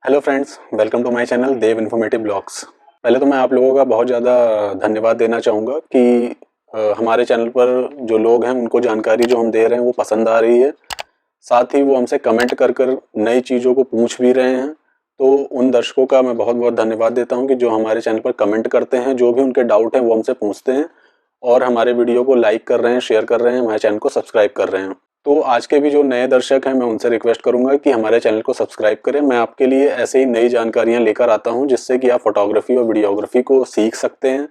Hello friends, welcome to my channel Dev informative blogs. पहले तो मैं आप लोगों का बहुत ज़्यादा धन्यवाद देना चाहूँगा कि हमारे चैनल पर जो लोग हैं उनको जानकारी जो हम दे रहे हैं वो पसंद आ रही है। साथ ही वो हमसे कमेंट कर कर नई चीज़ों को पूछ भी रहे हैं। तो उन दर्शकों का मैं बहुत बहुत धन्यवाद देता हूँ कि जो हमारे चैनल पर कमेंट करते हैं, जो भी उनके डाउट हैं वो हमसे पूछते हैं और हमारे वीडियो को लाइक कर रहे हैं, शेयर कर रहे हैं, हमारे चैनल को सब्सक्राइब कर रहे हैं। तो आज के भी जो नए दर्शक हैं मैं उनसे रिक्वेस्ट करूंगा कि हमारे चैनल को सब्सक्राइब करें। मैं आपके लिए ऐसे ही नई जानकारियां लेकर आता हूं जिससे कि आप फोटोग्राफी और वीडियोग्राफी को सीख सकते हैं,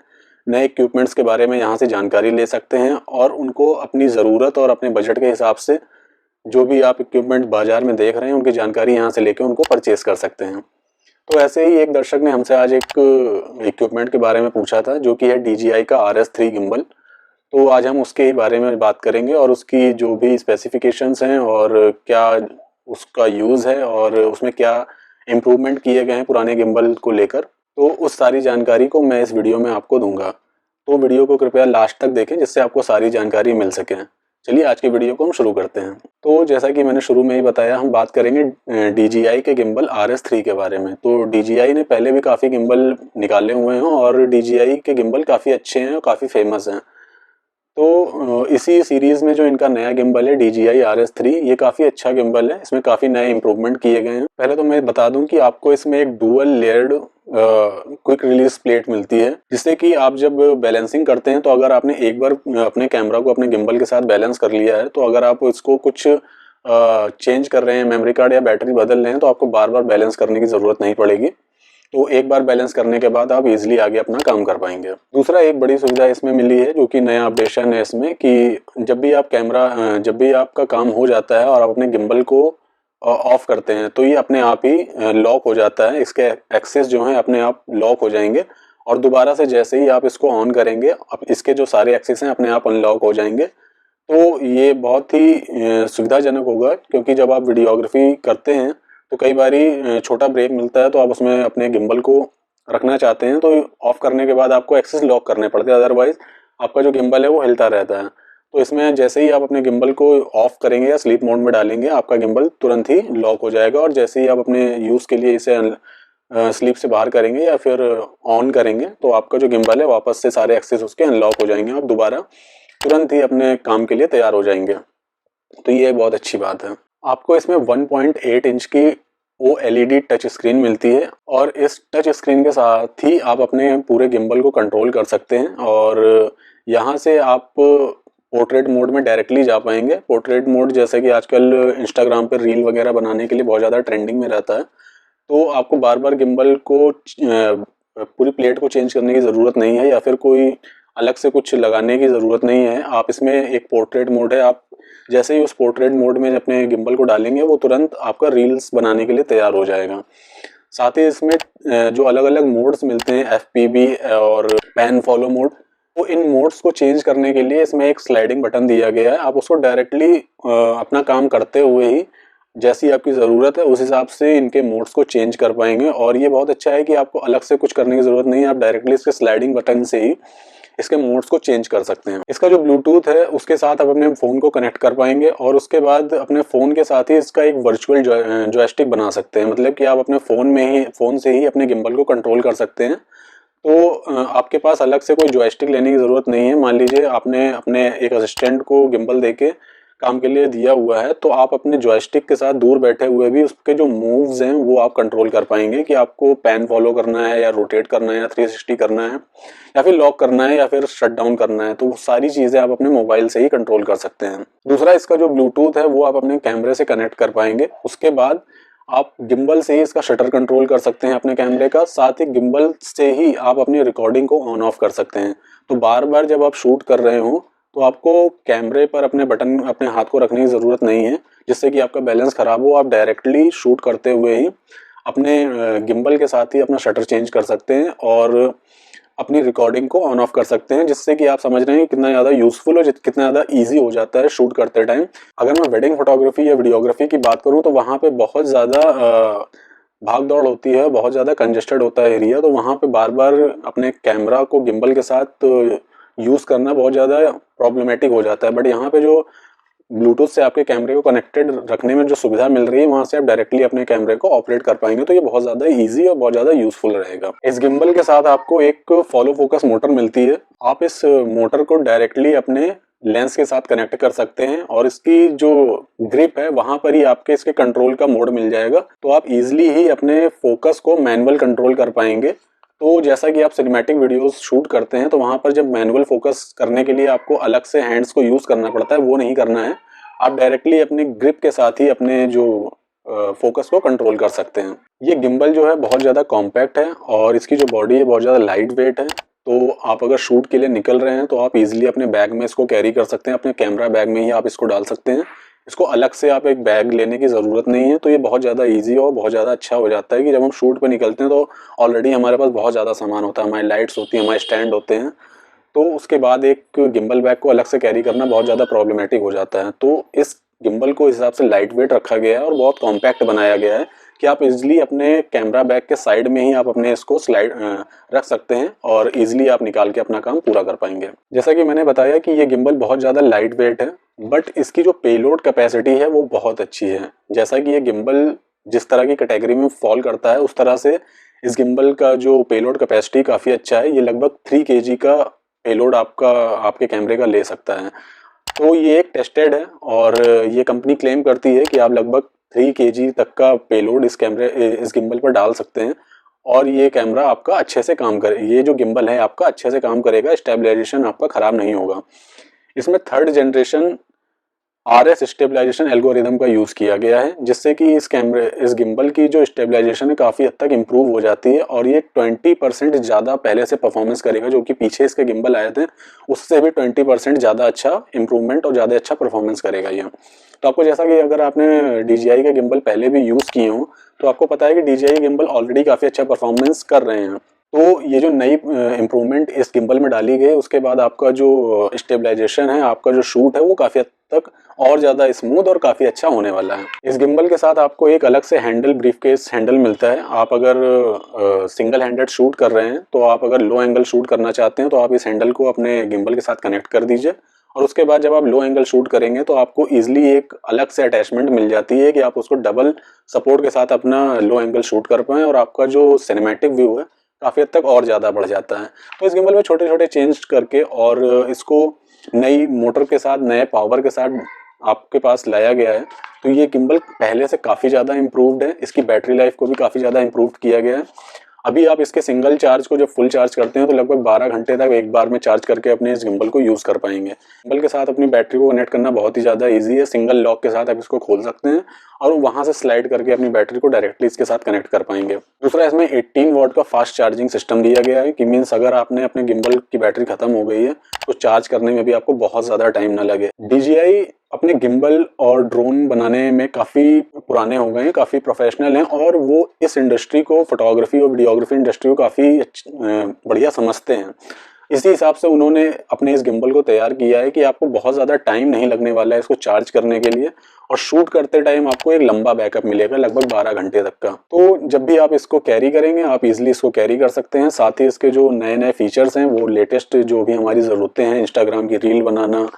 नए इक्विपमेंट्स के बारे में यहां से जानकारी ले सकते हैं और उनको अपनी ज़रूरत और अपने बजट के हिसाब से जो भी आप इक्विपमेंट बाजार में देख रहे हैं उनकी जानकारी यहाँ से लेकर उनको परचेज कर सकते हैं। तो ऐसे ही एक दर्शक ने हमसे आज एक इक्विपमेंट के बारे में पूछा था जो कि है DJI का RS3 गिम्बल। तो आज हम उसके ही बारे में बात करेंगे और उसकी जो भी स्पेसिफिकेशंस हैं और क्या उसका यूज़ है और उसमें क्या इम्प्रूवमेंट किए गए हैं पुराने गिम्बल को लेकर, तो उस सारी जानकारी को मैं इस वीडियो में आपको दूंगा। तो वीडियो को कृपया लास्ट तक देखें जिससे आपको सारी जानकारी मिल सके। चलिए आज की वीडियो को हम शुरू करते हैं। तो जैसा कि मैंने शुरू में ही बताया, हम बात करेंगे DJI के गिम्बल RS3 के बारे में। तो DJI ने पहले भी काफ़ी गिम्बल निकाले हुए हैं और DJI के गिम्बल काफ़ी अच्छे हैं और काफ़ी फेमस हैं। तो इसी सीरीज़ में जो इनका नया गिम्बल है DJI RS3, ये काफ़ी अच्छा गिम्बल है। इसमें काफ़ी नए इम्प्रूवमेंट किए गए हैं। पहले तो मैं बता दूं कि आपको इसमें एक dual layered quick release plate मिलती है जिससे कि आप जब बैलेंसिंग करते हैं तो अगर आपने एक बार अपने कैमरा को अपने गिम्बल के साथ बैलेंस कर लिया है तो अगर आप इसको कुछ चेंज कर रहे हैं, मेमोरी कार्ड या बैटरी बदल रहे हैं, तो आपको बार बार बैलेंस करने की ज़रूरत नहीं पड़ेगी। तो एक बार बैलेंस करने के बाद आप इजीली आगे अपना काम कर पाएंगे। दूसरा, एक बड़ी सुविधा इसमें मिली है जो कि नया अपडेशन है इसमें, कि जब भी आपका काम हो जाता है और आप अपने गिम्बल को ऑफ करते हैं तो ये अपने आप ही लॉक हो जाता है। इसके एक्सेस जो है अपने आप लॉक हो जाएंगे और दोबारा से जैसे ही आप इसको ऑन करेंगे अब इसके जो सारे एक्सेस हैं अपने आप अनलॉक हो जाएंगे। तो ये बहुत ही सुविधाजनक होगा, क्योंकि जब आप वीडियोग्राफी करते हैं तो कई बारी छोटा ब्रेक मिलता है तो आप उसमें अपने गिम्बल को रखना चाहते हैं तो ऑफ करने के बाद आपको एक्सेस लॉक करने पड़ते हैं, अदरवाइज आपका जो गिम्बल है वो हिलता रहता है। तो इसमें जैसे ही आप अपने गिम्बल को ऑफ करेंगे या स्लीप मोड में डालेंगे, आपका गिम्बल तुरंत ही लॉक हो जाएगा और जैसे ही आप अपने यूज़ के लिए इसे स्लीप से बाहर करेंगे या फिर ऑन करेंगे तो आपका जो गिम्बल है वापस से सारे एक्सेस उसके अनलॉक हो जाएंगे, आप दोबारा तुरंत ही अपने काम के लिए तैयार हो जाएंगे। तो ये बहुत अच्छी बात है। आपको इसमें 1.8 इंच की OLED टच स्क्रीन मिलती है और इस टच स्क्रीन के साथ ही आप अपने पूरे गिम्बल को कंट्रोल कर सकते हैं और यहाँ से आप पोर्ट्रेट मोड में डायरेक्टली जा पाएंगे। पोर्ट्रेट मोड जैसे कि आजकल इंस्टाग्राम पर रील वगैरह बनाने के लिए बहुत ज़्यादा ट्रेंडिंग में रहता है, तो आपको बार बार गिम्बल को पूरी प्लेट को चेंज करने की ज़रूरत नहीं है या फिर कोई अलग से कुछ लगाने की ज़रूरत नहीं है। आप इसमें एक पोर्ट्रेट मोड है, आप जैसे ही उस पोर्ट्रेट मोड में अपने गिम्बल को डालेंगे वो तुरंत आपका रील्स बनाने के लिए तैयार हो जाएगा। साथ ही इसमें जो अलग अलग मोड्स मिलते हैं, FPV और पैन फॉलो मोड, तो इन मोड्स को चेंज करने के लिए इसमें एक स्लाइडिंग बटन दिया गया है। आप उसको डायरेक्टली अपना काम करते हुए ही जैसी आपकी ज़रूरत है उस हिसाब से इनके मोड्स को चेंज कर पाएंगे और ये बहुत अच्छा है कि आपको अलग से कुछ करने की ज़रूरत नहीं है। आप डायरेक्टली इसके स्लाइडिंग बटन से ही इसके मोड्स को चेंज कर सकते हैं। इसका जो ब्लूटूथ है उसके साथ आप अपने फ़ोन को कनेक्ट कर पाएंगे और उसके बाद अपने फ़ोन के साथ ही इसका एक वर्चुअल जॉयस्टिक बना सकते हैं। मतलब कि आप अपने फ़ोन से ही अपने गिम्बल को कंट्रोल कर सकते हैं। तो आपके पास अलग से कोई जॉयस्टिक लेने की ज़रूरत नहीं है। मान लीजिए आपने अपने एक असिस्टेंट को गिम्बल देके काम के लिए दिया हुआ है तो आप अपने जॉयस्टिक के साथ दूर बैठे हुए भी उसके जो मूव्स हैं वो आप कंट्रोल कर पाएंगे कि आपको पैन फॉलो करना है या रोटेट करना है या 360 करना है या फिर लॉक करना है या फिर शट डाउन करना है। तो सारी चीज़ें आप अपने मोबाइल से ही कंट्रोल कर सकते हैं। दूसरा, इसका जो ब्लूटूथ है वो आप अपने कैमरे से कनेक्ट कर पाएंगे। उसके बाद आप गिम्बल से ही इसका शटर कंट्रोल कर सकते हैं अपने कैमरे का। साथ ही गिम्बल से ही आप अपनी रिकॉर्डिंग को ऑन ऑफ कर सकते हैं। तो बार बार जब आप शूट कर रहे हो तो आपको कैमरे पर अपने हाथ को रखने की ज़रूरत नहीं है जिससे कि आपका बैलेंस ख़राब हो। आप डायरेक्टली शूट करते हुए ही अपने गिम्बल के साथ ही अपना शटर चेंज कर सकते हैं और अपनी रिकॉर्डिंग को ऑन ऑफ कर सकते हैं, जिससे कि आप समझ रहे हैं कितना ज़्यादा यूज़फुल और कितना ज़्यादा ईजी हो जाता है शूट करते टाइम। अगर मैं वेडिंग फोटोग्राफी या वीडियोग्राफी की बात करूँ तो वहाँ पे बहुत ज़्यादा भाग दौड़ होती है, बहुत ज़्यादा कंजेस्टेड होता है एरिया, तो वहाँ पे बार बार अपने कैमरा को गिम्बल के साथ यूज़ करना बहुत ज़्यादा प्रॉब्लमेटिक हो जाता है। बट यहाँ पे जो ब्लूटूथ से आपके कैमरे को कनेक्टेड रखने में जो सुविधा मिल रही है, वहां से आप डायरेक्टली अपने कैमरे को ऑपरेट कर पाएंगे। तो ये बहुत ज़्यादा ईजी और बहुत ज़्यादा यूजफुल रहेगा। इस गिम्बल के साथ आपको एक फॉलो फोकस मोटर मिलती है। आप इस मोटर को डायरेक्टली अपने लेंस के साथ कनेक्ट कर सकते हैं और इसकी जो ग्रिप है वहां पर ही आपके इसके कंट्रोल का मोड मिल जाएगा। तो आप इजीली ही अपने फोकस को मैनुअल कंट्रोल कर पाएंगे। तो जैसा कि आप सिनेमैटिक वीडियोस शूट करते हैं तो वहां पर जब मैनुअल फोकस करने के लिए आपको अलग से हैंड्स को यूज करना पड़ता है, वो नहीं करना है। आप डायरेक्टली अपनी ग्रिप के साथ ही अपने जो फोकस को कंट्रोल कर सकते हैं। ये गिम्बल जो है बहुत ज़्यादा कॉम्पैक्ट है और इसकी जो बॉडी है बहुत ज़्यादा लाइट वेट है। तो आप अगर शूट के लिए निकल रहे हैं तो आप इजीली अपने बैग में इसको कैरी कर सकते हैं। अपने कैमरा बैग में ही आप इसको डाल सकते हैं। इसको अलग से आप एक बैग लेने की ज़रूरत नहीं है। तो ये बहुत ज़्यादा इजी और बहुत ज़्यादा अच्छा हो जाता है कि जब हम शूट पे निकलते हैं तो ऑलरेडी हमारे पास बहुत ज़्यादा सामान होता है, हमारी लाइट्स होती हैं, हमारे स्टैंड होते हैं। तो उसके बाद एक गिम्बल बैग को अलग से कैरी करना बहुत ज़्यादा प्रॉब्लमेटिक हो जाता है। तो इस गिम्बल को इस हिसाब से लाइट वेट रखा गया है और बहुत कॉम्पैक्ट बनाया गया है कि आप इजीली अपने कैमरा बैग के साइड में ही आप अपने इसको स्लाइड रख सकते हैं और इजीली आप निकाल के अपना काम पूरा कर पाएंगे। जैसा कि मैंने बताया कि ये गिम्बल बहुत ज़्यादा लाइट वेट है, बट इसकी जो पेलोड कैपेसिटी है वो बहुत अच्छी है। जैसा कि ये गिम्बल जिस तरह की कैटेगरी में फॉल करता है उस तरह से इस गिम्बल का जो पेलोड कैपेसिटी काफ़ी अच्छा है। ये लगभग 3 kg का पेलोड आपके कैमरे का ले सकता है। तो ये एक टेस्टेड है और ये कंपनी क्लेम करती है कि आप लगभग 3 kg तक का पेलोड इस गिम्बल पर डाल सकते हैं और ये कैमरा आपका अच्छे से काम करे, ये जो गिम्बल है आपका अच्छे से काम करेगा, स्टेबलाइजेशन आपका ख़राब नहीं होगा। इसमें 3rd generation RS stabilisation algorithm का यूज़ किया गया है, जिससे कि इस गिम्बल की जो स्टेबलाइजेशन है काफ़ी हद तक इम्प्रूव हो जाती है और ये 20% ज़्यादा पहले से परफॉर्मेंस करेगा। जो कि पीछे इसके गिम्बल आए थे उससे भी 20% ज़्यादा अच्छा इम्प्रूवमेंट और ज़्यादा अच्छा परफॉर्मेंस करेगा ये। तो आपको जैसा कि अगर आपने DJI के गिम्बल पहले भी यूज़ किए हों तो आपको पता है कि DJI गिम्बल ऑलरेडी काफ़ी अच्छा परफॉर्मेंस कर रहे हैं। तो ये जो नई इम्प्रूवमेंट इस गिम्बल में डाली गई उसके बाद आपका जो स्टेबलाइजेशन है, आपका जो शूट है वो काफ़ी हद तक और ज़्यादा स्मूथ और काफ़ी अच्छा होने वाला है। इस गिम्बल के साथ आपको एक अलग से हैंडल, ब्रीफकेस हैंडल मिलता है। आप अगर सिंगल हैंडेड शूट कर रहे हैं तो आप अगर लो एंगल शूट करना चाहते हैं तो आप इस हैंडल को अपने गिम्बल के साथ कनेक्ट कर दीजिए और उसके बाद जब आप लो एंगल शूट करेंगे तो आपको ईजिली एक अलग से अटैचमेंट मिल जाती है कि आप उसको डबल सपोर्ट के साथ अपना लो एंगल शूट कर पाएँ और आपका जो सिनेमैटिक व्यू है काफ़ी हद तक और ज़्यादा बढ़ जाता है। तो इस गिम्बल में छोटे छोटे चेंज करके और इसको नई मोटर के साथ, नए पावर के साथ आपके पास लाया गया है। तो ये गिम्बल पहले से काफ़ी ज़्यादा इम्प्रूव्ड है। इसकी बैटरी लाइफ को भी काफ़ी ज़्यादा इम्प्रूव किया गया है। अभी आप इसके सिंगल चार्ज को जब फुल चार्ज करते हैं तो लगभग 12 घंटे तक एक बार में चार्ज करके अपने इस गिम्बल को यूज़ कर पाएंगे। गिम्बल के साथ अपनी बैटरी को कनेक्ट करना बहुत ही ज़्यादा इजी है। सिंगल लॉक के साथ आप इसको खोल सकते हैं और वहाँ से स्लाइड करके अपनी बैटरी को डायरेक्टली इसके साथ कनेक्ट कर पाएंगे। दूसरा, इसमें 18 वॉट का फास्ट चार्जिंग सिस्टम दिया गया है कि मीन्स अगर आपने अपने गिम्बल की बैटरी खत्म हो गई है तो चार्ज करने में भी आपको बहुत ज़्यादा टाइम ना लगे। DJI अपने गिम्बल और ड्रोन बनाने में काफ़ी पुराने हो गए हैं, काफ़ी प्रोफेशनल हैं और वो इस इंडस्ट्री को, फोटोग्राफी और वीडियोग्राफी इंडस्ट्री को काफ़ी बढ़िया समझते हैं। इसी हिसाब से उन्होंने अपने इस गिम्बल को तैयार किया है कि आपको बहुत ज़्यादा टाइम नहीं लगने वाला है इसको चार्ज करने के लिए और शूट करते टाइम आपको एक लंबा बैकअप मिलेगा, लगभग 12 घंटे तक का। तो जब भी आप इसको कैरी करेंगे आप इजीली इसको कैरी कर सकते हैं। साथ ही इसके जो नए नए फीचर्स हैं वो लेटेस्ट जो भी हमारी ज़रूरतें हैं, इंस्टाग्राम की रील बनाना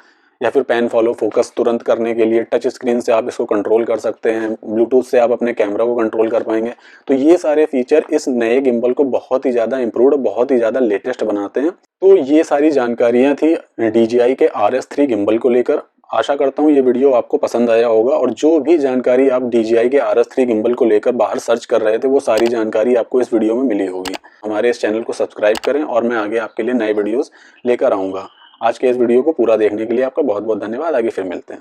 या फिर पैन फॉलो फोकस तुरंत करने के लिए टच स्क्रीन से आप इसको कंट्रोल कर सकते हैं, ब्लूटूथ से आप अपने कैमरा को कंट्रोल कर पाएंगे। तो ये सारे फीचर इस नए गिम्बल को बहुत ही ज़्यादा इम्प्रूव्ड, बहुत ही ज़्यादा लेटेस्ट बनाते हैं। तो ये सारी जानकारियाँ थी DJI के RS3 गिम्बल को लेकर। आशा करता हूँ ये वीडियो आपको पसंद आया होगा और जो भी जानकारी आप DJI के RS3 गिम्बल को लेकर बाहर सर्च कर रहे थे वो सारी जानकारी आपको इस वीडियो में मिली होगी। हमारे इस चैनल को सब्सक्राइब करें और मैं आगे आपके लिए नए वीडियोस लेकर आऊँगा। आज के इस वीडियो को पूरा देखने के लिए आपका बहुत बहुत धन्यवाद। आगे फिर मिलते हैं।